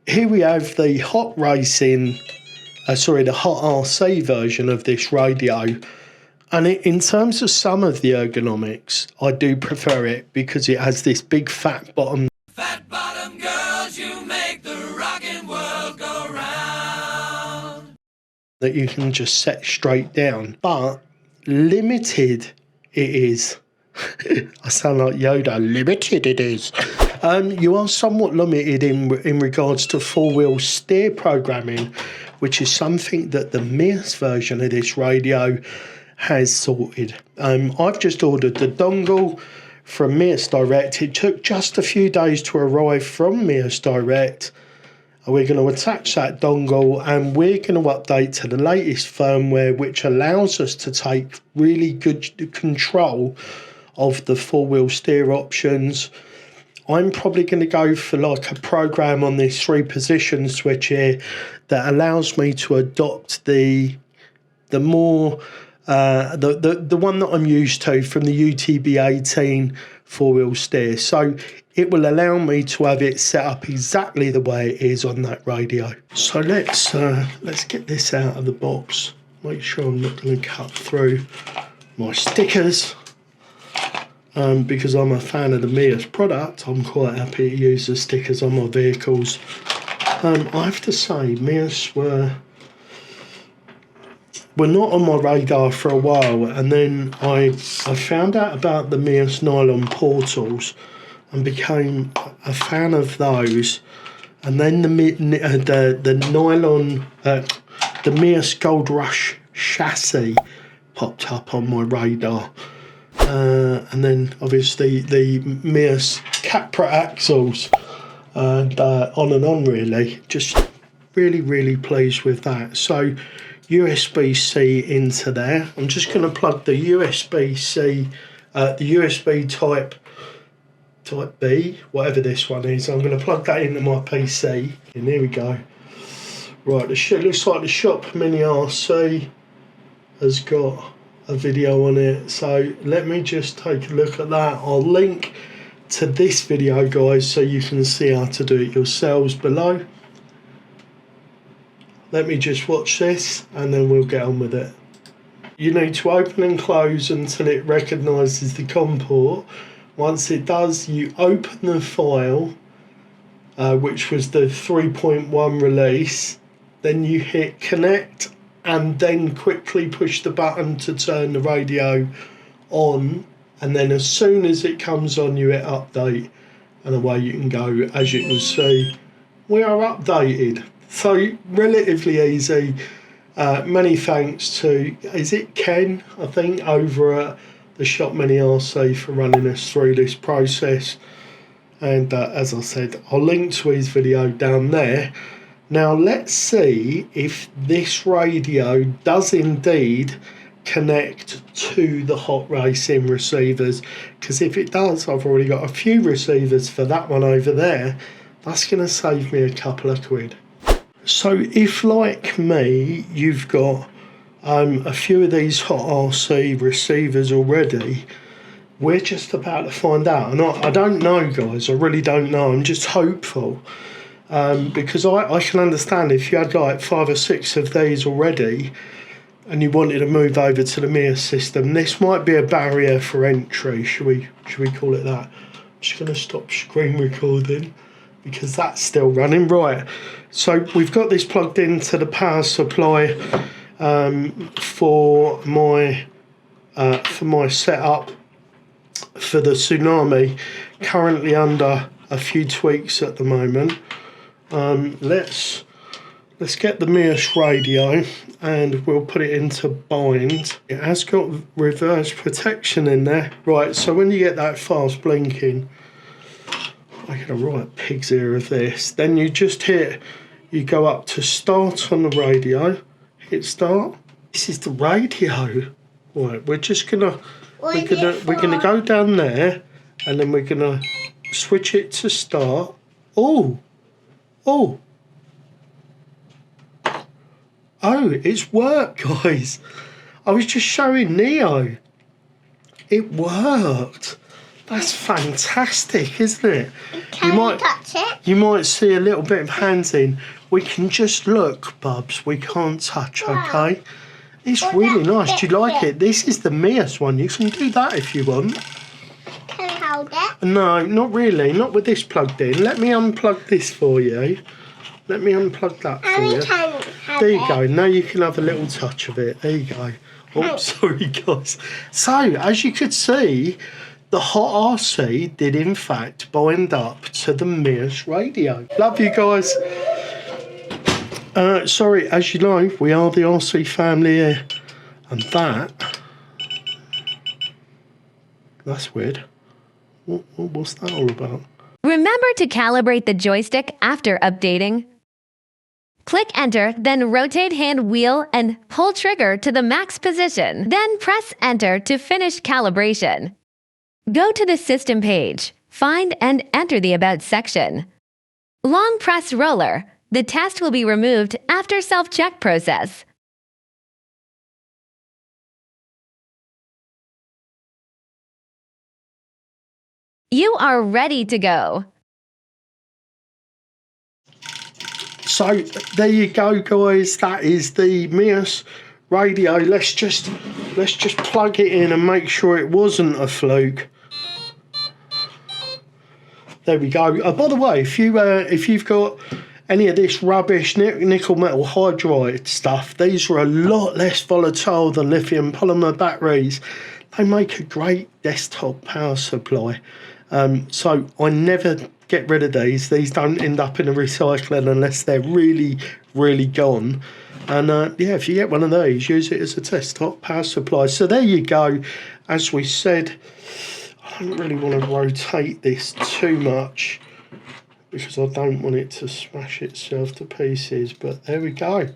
here we have the hot racing, the hot RC version of this radio. And in terms of some of the ergonomics, I do prefer it because it has this big fat bottom. Fat bottom girls, you make the rockin' world go round. That you can just set straight down. But limited it is. I sound like Yoda. Limited it is. You are somewhat limited in regards to four-wheel steer programming, which is something that the MEUS version of this radio has sorted. I've just ordered the dongle from MEUS Direct. It took just a few days to arrive from MEUS Direct. We're going to attach that dongle and we're going to update to the latest firmware, which allows us to take really good control of the four-wheel steer options. I'm probably going to go for like a program on this 3-position switch here that allows me to adopt the more the one that I'm used to from the UTB18 four-wheel steer. So it will allow me to have it set up exactly the way it is on that radio. So let's get this out of the box. Make sure I'm not going to cut through my stickers. Because I'm a fan of the MEUS product, I'm quite happy to use the stickers on my vehicles. I have to say, MEUS were not on my radar for a while, and then I found out about the MEUS nylon portals and became a fan of those. And then the nylon, the MEUS Gold Rush chassis popped up on my radar. And then obviously the MEUS Capra axles, and on and on really. Just really pleased with that. So USB-C into there. I'm just going to plug the USB-C, the USB type B, whatever this one is. I'm going to plug that into my PC. And here we go. Right, looks like the Shop Mini RC has got a video on it, so let me just take a look at that. I'll link to this video, guys, so you can see how to do it yourselves below. Let me just watch this and then we'll get on with it. You need to open and close until it recognises the COM port. Once it does, you open the file, which was the 3.1 release, then you hit connect and then quickly push the button to turn the radio on, and then as soon as it comes on you hit update and away you can go. As you can see, we are updated, so relatively easy. Many thanks to, is it Ken, I think, over at the Shop Mini RC for running us through this process. And as I said, I'll link to his video down there. Now let's see if this radio does indeed connect to the hot racing receivers, because if it does, I've already got a few receivers for that one over there. That's going to save me a couple of quid. So if, like me, you've got a few of these hot RC receivers already, we're just about to find out. And I don't know, guys, I really don't know. I'm just hopeful. Because I can understand if you had like 5 or 6 of these already and you wanted to move over to the MEUS system, this might be a barrier for entry. Should we call it that? I'm just going to stop screen recording because that's still running. Right, so we've got this plugged into the power supply for my setup for the Tsunami, currently under a few tweaks at the moment. Let's get the MEUS radio and we'll put it into bind. It has got reverse protection in there. Right, so when you get that fast blinking, I get a right pig's ear of this. Then you just you go up to start on the radio, hit start. This is the radio. Right, we're gonna go down there and then we're gonna switch it to start. Oh, it's worked, guys. I was just showing Neo. It worked. That's fantastic, isn't it? Can you touch it? You might see a little bit of hands in. We can just look, Bubs. We can't touch, okay? It's really nice. Do you like it? This is the MEUS one. You can do that if you want. Can I hold it? No, not really. Not with this plugged in. Let me unplug this for you. Let me unplug that for you. There you go. Now you can have a little touch of it. There you go. Oh, sorry, guys. So, as you could see, the Hot RC did, in fact, bind up to the MEUS radio. Love you, guys. Sorry, as you know, we are the RC family here. And that's weird. What's that all about? Remember to calibrate the joystick after updating. Click Enter, then rotate hand wheel and pull trigger to the max position. Then press Enter to finish calibration. Go to the System page, find and enter the About section. Long press roller. The test will be removed after self-check process. You are ready to go. So there you go, guys. That is the MEUS radio. Let's just plug it in and make sure it wasn't a fluke. There we go. By the way, if you've got any of this rubbish nickel metal hydride stuff, these are a lot less volatile than lithium polymer batteries. They make a great desktop power supply. So I never get rid of these. These don't end up in a recycling unless they're really, really gone. And yeah, if you get one of these, use it as a desktop power supply. So there you go. As we said, I don't really want to rotate this too much because I don't want it to smash itself to pieces. But there we go.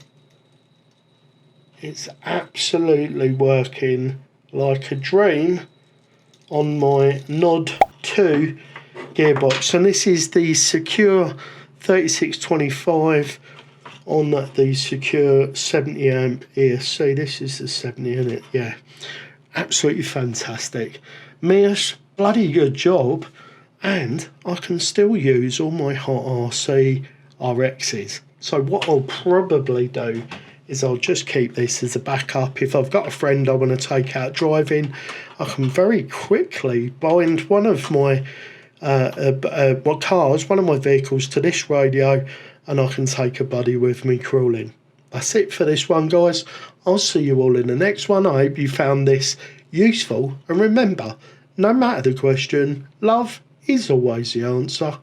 It's absolutely working like a dream on my Nod 2 gearbox, and this is the Secure 3625 on the Secure 70 amp ESC. This is the 70, isn't it? Yeah, absolutely fantastic. MEUS, bloody good job, and I can still use all my Hot RC RXs. So what I'll probably do is I'll just keep this as a backup. If I've got a friend I want to take out driving, I can very quickly bind one of my one of my vehicles to this radio, and I can take a buddy with me crawling. That's it for this one, guys. I'll see you all in the next one. I hope you found this useful, and remember, no matter the question, love is always the answer.